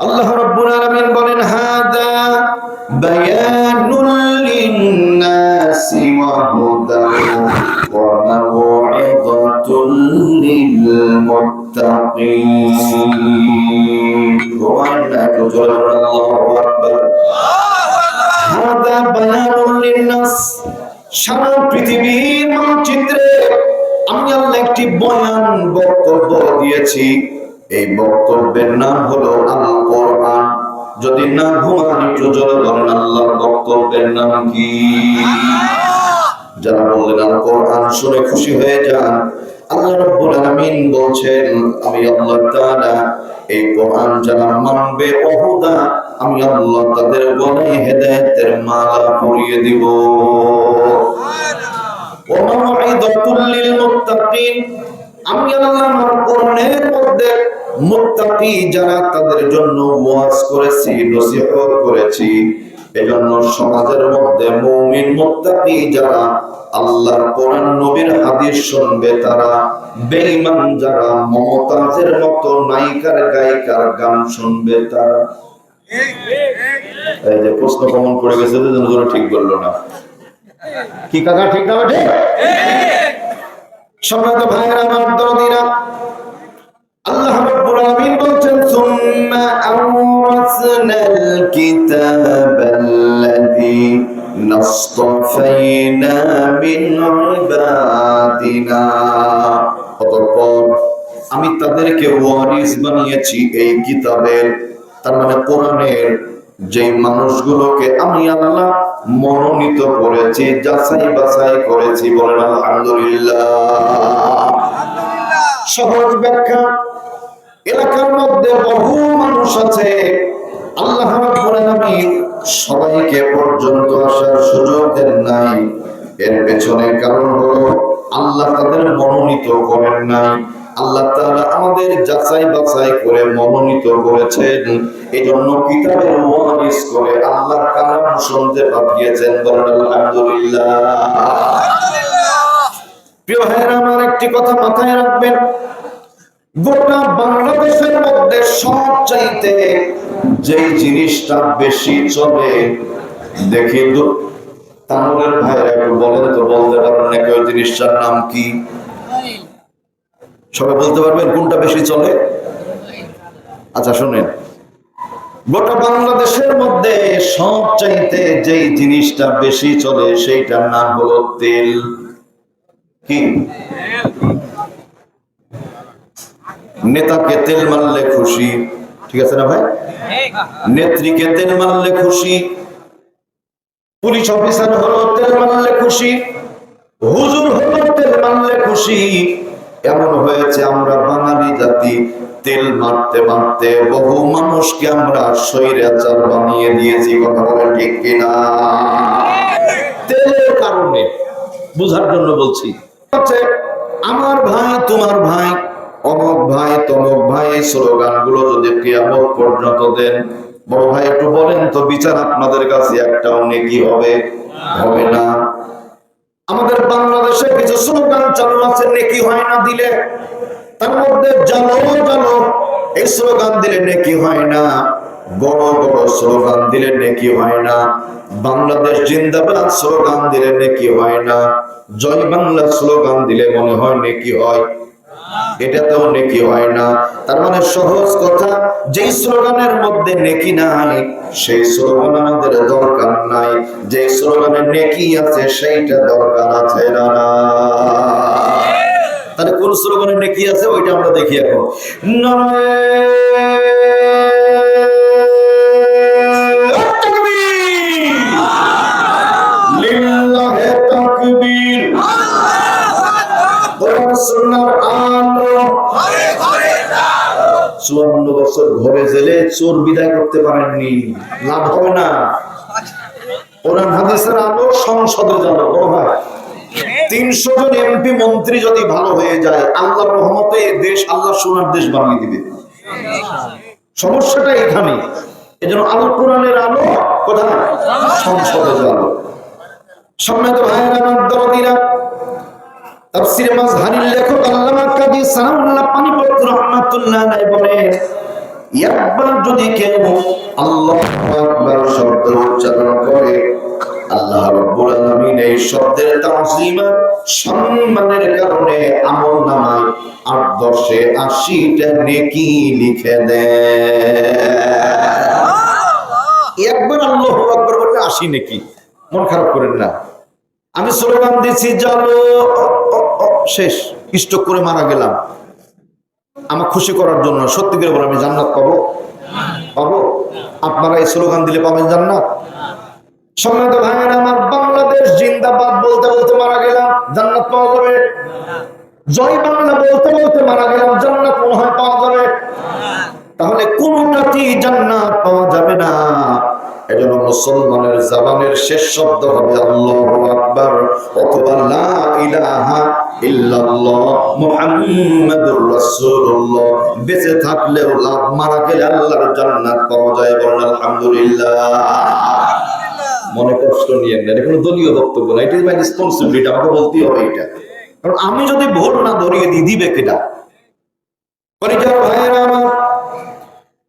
আল্লাহ রাব্বুল আলামিন বলেন হাদা বায়ানুল লিন-নাসি ওয়া হুদান ওয়া মাও'ইযাতুল লিল-মুত্তাকিন। আল্লাহু আকবার। হাদা বায়ানুল লিন-নাস, সারা পৃথিবীর মানচিত্রে আমি আল্লাহ একটি বয়ান বক্তব্য দিয়েছি। এই বক্তব্যের নাম হলো আল কোরআন। যদি না ঘুমান একটু জোরে বলেন আল্লাহর বক্তব্যের নাম কি? যারা বললেন আল কোরআন শুনে খুশি হয়ে যান। আল্লাহ রাব্বুল আলামিন বলছেন আমি আল্লাহ তাআলা এই কোরআন যারা মানবে ওহুদা, আমি আল্লাহ তাদের গলায় হেদায়েতের মালা পরিয়ে দিব। ওয়া মাও'ইযাতুল লিল মুত্তাকিন, আমি আল্লাহ আমার কোরআনের মধ্যে মুত্তাকি যারা তাদের জন্য ওয়াজ করেছি, নসিহত করেছি। এজন্য সমাজের মধ্যে মুমিন মুত্তাকি যারা আল্লাহর কোরআন নবীর হাদিস শুনবে তারা, বেঈমান যারা মমতাজের মতো নায়িকার গায়িকার গান শুনবে তারা। এই যে প্রশ্ন কমন করে গেছে যে জোরে ঠিক বললো না কি কাকা, ঠিক না? ঠিক। সম্মানিত ভাইয়েরা আমার দরদিরা, আল্লাহ রাব্বুল আলামিন বলছেন সুম্মা আওরাসনাল কিতাবাল্লাযী নাসতাফাইনা মিন ইবাদিনা, অতঃপর আমি তাদেরকে ওয়ারিস বানিয়েছি এই কিতাবের, তার মানে কোরআনের যে মানুষগুলোকে আমি আল্লাহ মনোনীত করেছি, যাচাই বাছাই করেছি। বলেন আলহামদুলিল্লাহ। সহজ ব্যাখ্যা, এলাকার মধ্যে বহু মানুষ আছে, আল্লাহ রাব্বুল আলামিন সবাইকে পর্যন্ত আসার সুযোগ দেন নাই। এর পেছনে কারণ হলো আল্লাহ তাদের মনোনীত করেন নাই। আল্লাহ তাআলা আমাদের যাচাই বাছাই করে মনোনীত করেছেন। এজন্য কিতাবের ওয়ারিস করে আল্লাহর কালাম শুনতে পাঠিয়েছেন। বলেন আলহামদুলিল্লাহ। প্রিয় ভাইরা আমার, একটি কথা মাথায় রাখবেন, গোটা বাংলাদেশের মধ্যে সবচাইতে যে জিনিসটা বেশি চলে, দেখি তামিলের ভাইরা একটু বলেন তো, বলতে পারেন নাকি ওই জিনিসটার নাম কি? সবাই বলতে পারবেন কোনটা বেশি চলে? আচ্ছা শুনেন, গোটা বাংলাদেশের মধ্যে সবচাইতে যে জিনিসটা বেশি চলে সেইটার নাম হলো তেল। কি? নেতাকে তেল মারলে খুশি, ঠিক আছে না ভাই? নেত্রীকে তেল মারলে খুশি, পুলিশ অফিসার হলো তেল মারলে খুশি, হুজুর হলো তেল মারলে খুশি। এমন হয়েছে আমরা বাঙালি জাতি তেল মারতে মারতে বহু মানুষকে আমরা স্বৈরাচার বানিয়ে দিয়েছি। কথা বলেন ঠিক কিনা? তেলের কারণে, বুঝার জন্য বলছি। আমার ভাই তোমার ভাই, অমুক ভাই তমুক ভাই, এই স্লোগান গুলো যদি কিয়ামত পর্যন্ত দেন, বড় ভাই একটু বলেন তো বিচার আপনাদের কাছে একটাও নেকি হবে? হবে না। আমাদের বাংলাদেশে কিছু স্লোগান চালু আছে, নেকি হয় না দিলে। তার মধ্যে জানো জানো এই স্লোগান দিলে নেকি হয় না, বড় বড় স্লোগান দিলে নেকি হয় না, বাংলাদেশ জিন্দাবাদ স্লোগান দিলে নেকি হয় না, জয় বাংলা স্লোগান দিলে মনে হয় নেকি হয়, এটাতেও নেকি হয় না। তার মানে সহজ কথা, যে স্লোগানের মধ্যে নেকি নাই সেই স্লোগান আমাদের দরকার নাই, যে স্লোগানে নেকি আছে সেইটা দরকার আছে না। তাহলে কোন স্লোগানে নেকি আছে ওইটা আমরা দেখি এখন। লিল্লাহি তাকবীর, সুন্নাহর আলো। 54 বছর ঘরে জেলে চোর বিদায় করতে পারেননি, লাভ হবে না। কোরআন হাদিসের আলো সংসদে যাবে। ও ভাই, 300 জন এমপি মন্ত্রী যদি ভালো হয়ে যায়, আল্লাহর রহমতে দেশ আল্লাহ সোনার দেশ বানিয়ে দিবে। সমস্যাটা এখানে। এজন্য আলো, কোরআনের আলো কোথায়? সংসদে যাবে। সম্মানিত ভাইয়েরা আমার দরদিরা, তাফসীরে মাজহারির লেখক আল্লামা কাজী সানাউল্লাহ পানিপত রাহমাতুল্লাহ আলাইহি বলেন, একবার যদি কেউ আল্লাহু আকবার শব্দ উচ্চারণ করে, আল্লাহ রাব্বুল আলামিন এই শব্দের তাযীম সম্মানের কারণে আমলনামায় ৮-১০ ৮০টা নেকি লিখে দেয়। একবার আল্লাহু আকবার বললে ৮০ নেকি। মন খারাপ করেন না। আমি স্লোগান দিছি জানো শেষ, স্ট্রোক করে মারা গেলাম, আমার খুশি করার জন্য। সত্যি করে বলে আমি জান্নাত পাবো? পাবো? আপনারা এই স্লোগান দিলে পাবেন জান্নাত? সম্মানিত ভাইয়েরা আমার, বাংলাদেশ জিন্দাবাদ বলতে বলতে মারা গেলাম, জান্নাত পাওয়া যাবে? জয় বাংলা বলতে বলতে মারা গেলাম, জান্নাত মনে হয় পাওয়া যাবে? তাহলে কোনটাতেই জান্নাত পাওয়া যাবে না। এজন্য মুসলমানের জবানের শেষ শব্দ হবে আল্লাহু আকবার অথবা লা ইলাহা ইল্লাল্লাহ মুহাম্মাদুর রাসূলুল্লাহ। বেঁচে থাকলেও লাভ, মারা গেলে আল্লাহর জান্নাত পাওয়া যায়। বলেন আলহামদুলিল্লাহ। মনে কষ্ট নিয়ে না, এটা কোনো দলীয় বক্তব্য না, এটা মাই রেসপন্সিবিলিটি, আমাকে বলতেই হবে এটা। কারণ আমি যদি ভোট না ধরিয়ে দিই, দিবে কেটা? পরিচয় ভাইয়েরা আমার,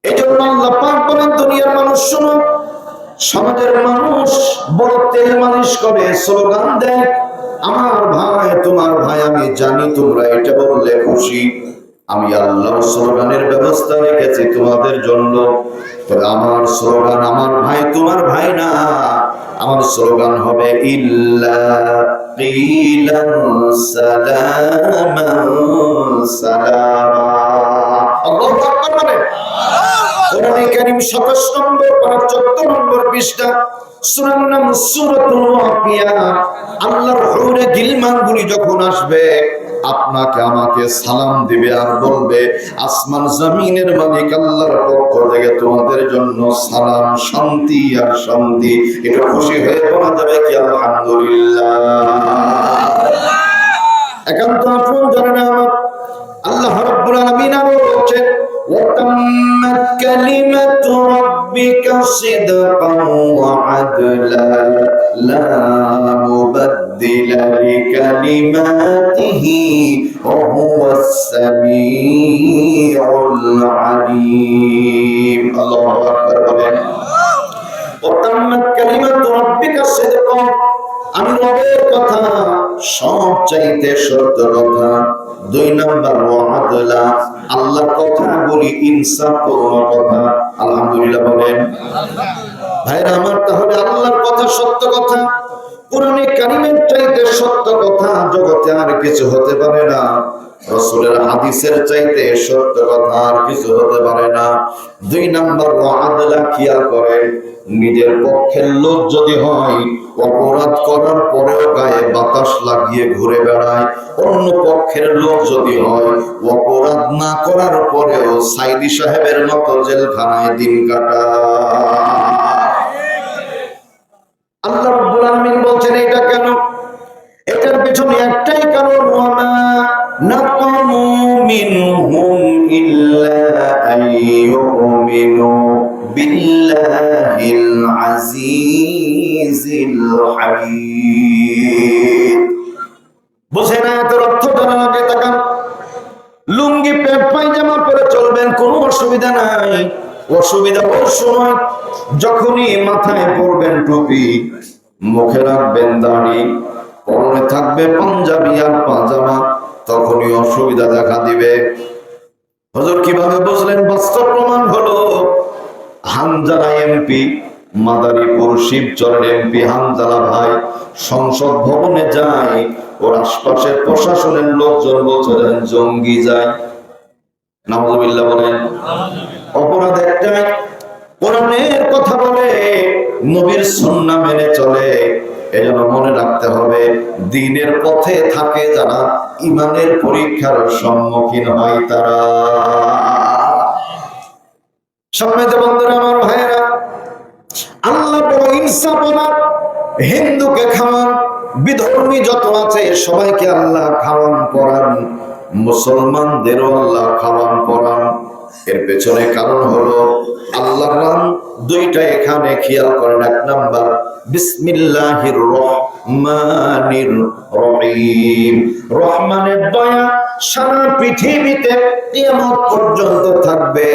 এই জন্য আল্লাহ পাক বলেন দুনিয়ার মানুষ শোনো, সমাজের মানুষ বড় তেল মালিশ করে, স্লোগান দেয় আমার ভাই তোমার ভাই। আমি জানি তোমরা এটা বললে খুশি, আমি আল্লাহ স্লোগানের ব্যবস্থা রেখেছি তোমাদের জন্য। তবে আমার স্লোগান আমার ভাই তোমার ভাই না, আমার স্লোগান হবে ইল্লা কিলান সালামান সালামা। আল্লাহু আকবার বলেন। কোরআনে কারীম ২৭ নম্বর পারা ১৪ নম্বর পৃষ্ঠা, সূরার নাম সূরাতুল ওয়াকিয়া। আল্লাহর হুরে গিলমানগুলি যখন আসবে আপনাকে আমাকে সালাম দিবে আর বলবে আসমান জমিনের মালিক আল্লাহর পক্ষ থেকে তোমাদের জন্য সালাম, শান্তি আর শান্তি। এটা খুশি হয়ে বলা যাবে কি আলহামদুলিল্লাহ? একান্ত আপন জানেন আমার আল্লাহ রাব্বুল আলামিন বলেছেন وَتَمَّتْ كَلِمَةُ رَبِّكَ صِدْقًا وَعَدْلًا لَا مُبَدِّلَ لِكَلِمَاتِهِ وَهُوَ السَّمِيعُ الْعَلِيمُ। আল্লাহু আকবার বলেন। وَتَمَّتْ كَلِمَةُ رَبِّكَ صِدْقًا, আমি রবের কথা সব চাইতে সত্য কথা। ২ নাম্বার ওয়াদলা, আল্লাহর কথা বলি ইনসাফপূর্ণ কথা। আলহামদুলিল্লাহ বলেন ভাইরা আমার। তাহলে আল্লাহর কথা সত্য কথা, কোরআনে কারীমের চাইতে সত্য কথা জগতে আর কিছু হতে পারে না। রাসূলের হাদিসের চাইতে সত্য কথা আর কিছু হতে পারে না। ২ নাম্বার ওয়াদলা, খেয়াল করেন, নিজের পক্ষের লোক যদি হয় অপরাধ করার পরেও গায়ে বাতাস লাগিয়ে ঘুরে বেড়ায়, অন্য পক্ষের লোক যদি হয় অপরাধ না করার পরেও সাইদি সাহেবের মতো জেলখানায় দিন কাটায়। আল্লাহ রাব্বুল আলামিন বলছেন এটা কেন? এটার পেছনে একটাই কারণ, ওয়ামা নাকামু মিনহুম ইল্লা আইয়ুমিনু বিল্লাহিল আজিজিল হামিদ। বুঝে না এর অর্থ জানা লাগে? তাকান, লুঙ্গি প্যান্ট পায়জামা পরে চলবেন, কোনো অসুবিধা নাই। অসুবিধা ওই সময় যখনই মাথায় পরবেন টুপি, মুখে রাখবেন দাড়ি, পরনে থাকবে পাঞ্জাবি আর পাজামা, তখনই অসুবিধা দেখা দিবে। হুজুর কিভাবে বুঝলেন? বাস্তব প্রমাণ হলো হানজালা এমপি, মাদারীপুর শিবচরের এমপি হানজালা ভাই সংসদ ভবনে যায়, ওর আশপাশের প্রশাসনের লোকজন বলছিলেন জঙ্গি যায়। নাউযুবিল্লাহ বলেন। অপরাধ একটাই, কোরআনের কথা বলে, নবীর সুন্নাহ মেনে চলে। এজন্য মনে রাখতে হবে, দ্বীনের পথে থাকে যারা, ঈমানের পরীক্ষার সম্মুখীন হয় তারা। সম্মানিত বন্ধুরা আমার, ভাইয়েরা, আল্লাহ বড় ইনসাফওয়ালা। হিন্দুকে খাওয়ান, বিধর্মী যত আছে সবাইকে আল্লাহ খাওয়ান পরান, মুসলমানদেরও আল্লাহ খাওয়ান পরান। এর পেছনে কারণ হলো আল্লাহর নাম 2টা এখানে খেয়াল করেন। 1 নাম্বার বিসমিল্লাহির রহমানির রহমানির রহিম। রহমানের দয়া সারা পৃথিবীতে কিয়ামত পর্যন্ত থাকবে।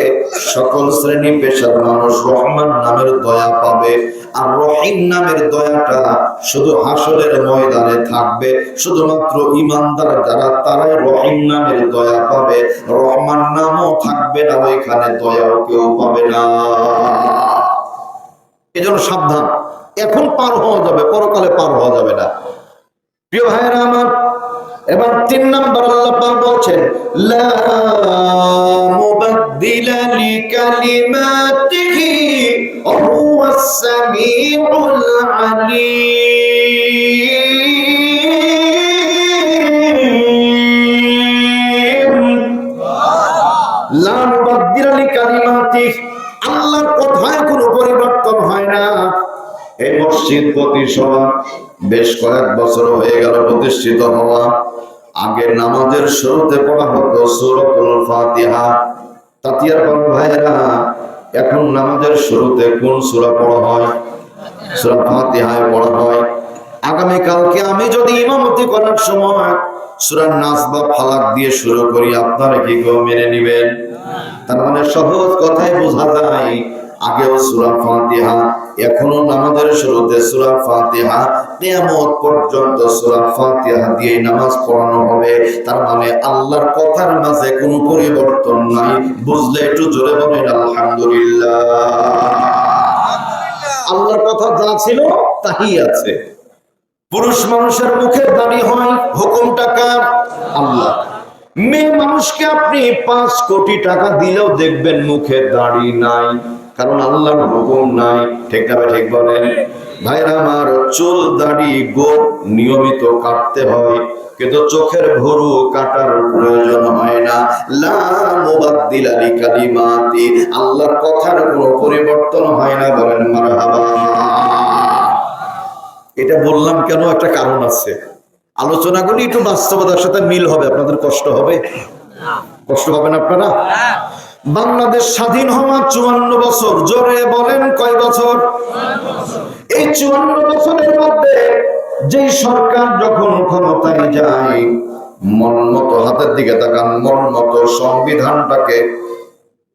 সকল শ্রেণী পেশার মানুষ রহমান নামের দয়া পাবে, আর রহিম নামের দয়াটা শুধু হাসরের ময়দানে থাকবে। শুধুমাত্র ঈমানদার যারা তারাই রহিম নামের দয়া পাবে, রহমান নামও থাকবে না, ওইখানে দয়াও কেউ পাবে না। এজন্য সাবধান, এখন পার হওয়া যাবে, পরকালে পার হওয়া যাবে না। প্রিয় ভাইরা আমার, এবার 3 নাম্বার আল্লাহ পাক বলছেন, লা মুবাদদিলা লিকালিমাতিহি ওয়া হুয়াস সামিউল আলীম। লা মুবাদদিলা লিকালিমাতিহি, আল্লাহর কথায় কোনো পরিবর্তন হয় না। এই মসজিদ প্রতিষ্ঠা বেশ কয়েক বছর হয়ে গেল প্রতিষ্ঠিত হওয়া। আগে নামাজের শুরুতে পড়া হতো সূরাতুল ফাতিহা। তাতিয়ার বাবা ভাইরা, এখন নামাজের শুরুতে কোন সূরা পড়া হয়? সূরা ফাতিহায় পড়া হয়। আগামী কালকে আমি যদি ইমামতি করার সময় সূরা নাস বা ফালাক দিয়ে শুরু করি, আপনারা কি কেউ মেনে নেবেন? তার মানে সহজ কথায় বোঝা যায়, আগেও সূরা ফাতিহা, এখনো নামাজের শুরুতে সূরা ফাতিহা, কিয়ামত পর্যন্ত সূরা ফাতিহা দিয়ে নামাজ পড়ানো হবে। তার মানে আল্লাহর কথার মাঝে কোনো পরিবর্তন নাই। বুঝলে একটু জোরে বলেন আলহামদুলিল্লাহ। আল্লাহর কথা যা ছিল তাই আছে। পুরুষ মানুষের মুখে দাড়ি হয়, হুকুমটা কার? আল্লাহ। মেয়ে মানুষকে আপনি 5 কোটি টাকা দিলেও দেখবেন মুখে দাড়ি নাই, কারণ আল্লাহর হুকুম নাই। ঠিক না? ঠিক বলেন ভাইরা আমার। চুল দাড়ি গোঁফ নিয়মিত কাটতে হয়, কিন্তু চোখের ভুরু কাটার প্রয়োজন হয় না। লা মুবাদদিলা লিকালিমাতি, আল্লাহর কথার কোনো পরিবর্তন হয় না। বলেন মারহাবা। এটা বললাম কেন? একটা কারণ আছে। আলোচনাগুলি একটু বাস্তবতার সাথে মিল হবে। আপনাদের কষ্ট হবে? কষ্ট হবে না আপনারা? বাংলাদেশ স্বাধীন হওয়া 54 বছর। জোরে বলেন কয় বছর? এই 54 বছরের মধ্যে যে সরকার যখন ক্ষমতায় যায়, মন মতো, হাতের দিকে তাকান, মন মতো সংবিধানটাকে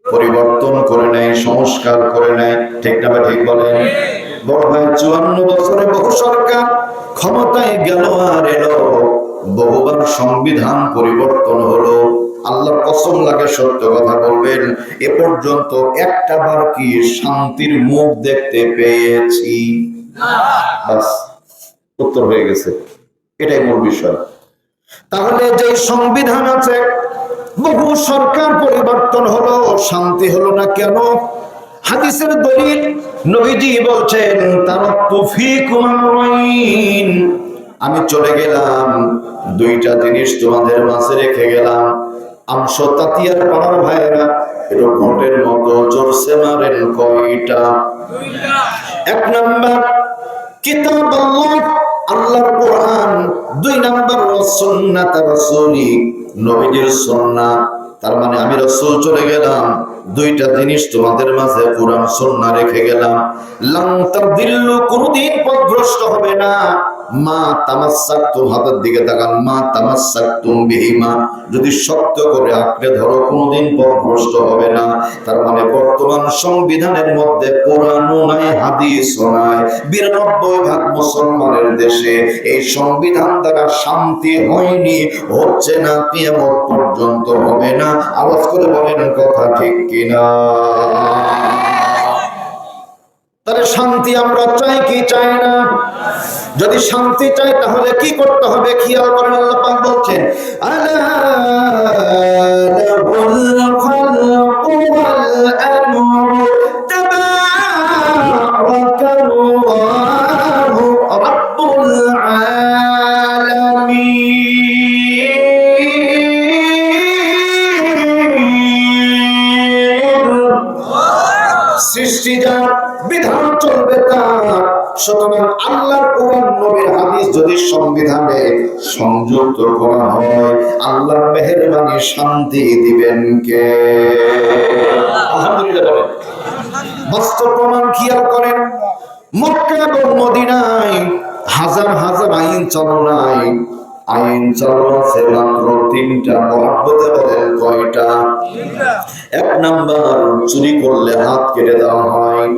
পরিবর্তন করে নেয়, সংস্কার করে নেয়। ঠিক না? ঠিক বলেন। বড় ভাই, 54 বছরে বহু সরকার ক্ষমতায় গেল আর এলো, বহুবার সংবিধান পরিবর্তন হলো। আল্লাহর কসম লাগে, সত্য কথা বলবেন, এ পর্যন্ত একটা বার কি শান্তির মুখ দেখতে পেয়েছি? বাস, উত্তর হয়ে গেছে। এটাই মূল বিষয়। তাহলে যে সংবিধান আছে, বহু সরকার পরিবর্তন হলো, শান্তি হলো না কেন? হাদিসের দলিল, নবীজি বলছেন, তারাক্তু ফীকুম আমরাইন, আমি চলে গেলাম, 2টা জিনিস তোমাদের মাঝে রেখে গেলাম। আমস তাতিয়ার পাড়ার ভাইরা, এটা ভোটের মতো জোরসে মারেন, কয়টা? 1 নাম্বার কিতাবাল্লাহ, আল্লাহর কোরআন। 2 নাম্বার সুন্নাত রাসূলি, নবীজির সুন্নাহ। তার মানে আমি রাসূল চলে গেলাম, 2টা জিনিস তোমাদের মাঝে কোরআন সুন্নাহ রেখে গেলাম। লান তাদিল্লু, কোনদিন পথভ্রষ্ট হবে না। মা তামাসসাকতুম, হাতের দিকে তাকান, মা তামাসসাকতুম বিহিমা, যদি শক্ত করে আঁকড়ে ধরো কোনদিন পথভ্রষ্ট হবে না। তার মানে বর্তমান সংবিধানের মধ্যে কোরআনও নাই, হাদিসও নাই। 92% মুসলমানের দেশে এই সংবিধান দ্বারা শান্তি হয়নি, হচ্ছে না, কিয়ামত পর্যন্ত হবে না। আওয়াজ করে বলেন কথা ঠিক কিনা? তাহলে শান্তি আমরা চাই কি চাই না? যদি শান্তি চাই তাহলে কি করতে হবে? খেয়াল করেন, আল্লাহ পাক বলছেন, আলা লাহুল খালকু ওয়াল আমরু তাবারাকাল্লাহু রাব্বুল আলামিন। সৃষ্টি যার, বিধান চলবে তার। সুতরাং আল্লাহর কোরআন, নবীর হাদিস যদি সংবিধানে সংযুক্ত করা হয়, আল্লাহর মেহেরবানি, শান্তি দিবেন কে? আলহামদুলিল্লাহ বলেন। বাস্তব প্রমাণ খেয়াল করেন, মক্কা এবং মদিনায় হাজার হাজার চালু নাই, আইন চালু আছে মাত্র তিনটা। মহব্বতে বলেন কয়টা? এক নাম্বার, চুরি করলে হাত কেটে দেওয়া হয়।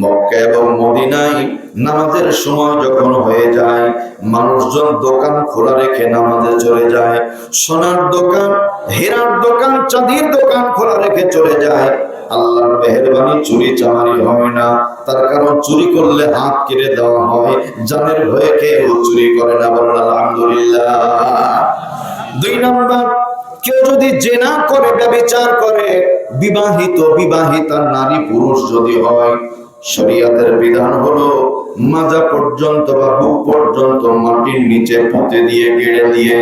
মক্কা এবং মদিনায় নামাজের সময় যখন হয়ে যায়, মানুষজন দোকান খোলা রেখে নামাজে চলে যায়। সোনার দোকান, হীরার দোকান, চাঁদির দোকান খোলা রেখে চলে যায়। আল্লাহর মেহেরবানি, চুরি চামারি হয় না। তার কারণ চুরি করলে হাত কেটে দেওয়া হয়। জানের ভয়ে কেউ চুরি করে না, বলেন আলহামদুলিল্লাহ। দুই নাম্বার, কেউ যদি জেনা করে, ব্যভিচার করে, বিবাহিতা নারী পুরুষ যদি হয়, শরীয়তের বিধান হলো মাজা পর্যন্ত বা বুক পর্যন্ত মাটির নিচে পুঁতে দিয়ে, গেড়ে দিয়ে,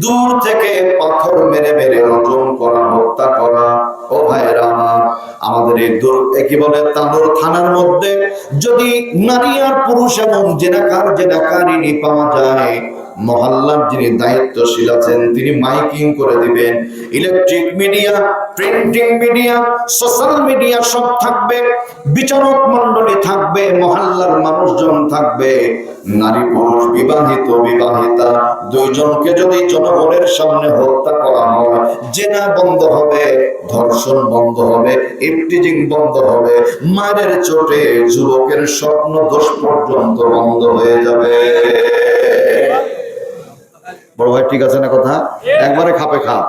দূর থেকে পাথর মেরে মেরে ওজন করা, হত্যা করা। ও ভাইরা আমার, আমাদের এই কি বলে তানোর থানার মধ্যে যদি নারী আর পুরুষ এবং জেনাকারিনী পাওয়া যায়, মহল্লার যিনি দায়িত্বশীল আছেন তিনি মাইকিং করে দিবেন। Electric media, printing media, social media সব থাকবে, বিচারক মন্ডলী থাকবে, মহল্লার মানুষজন থাকবে। নারী পুরুষ, বিবাহিত বিবাহিতা দুইজনকে যদি জনগণের সামনে হত্যা করা হয়, জেনা বন্ধ হবে, ধর্ষণ বন্ধ হবে, ইফটিজিং বন্ধ হবে, মায়ের চোটে যুবকের স্বপ্ন দোষ পর্যন্ত বন্ধ হয়ে যাবে। বড় ভাই ঠিক আছে না কথা? একবারে খাপে খাপ।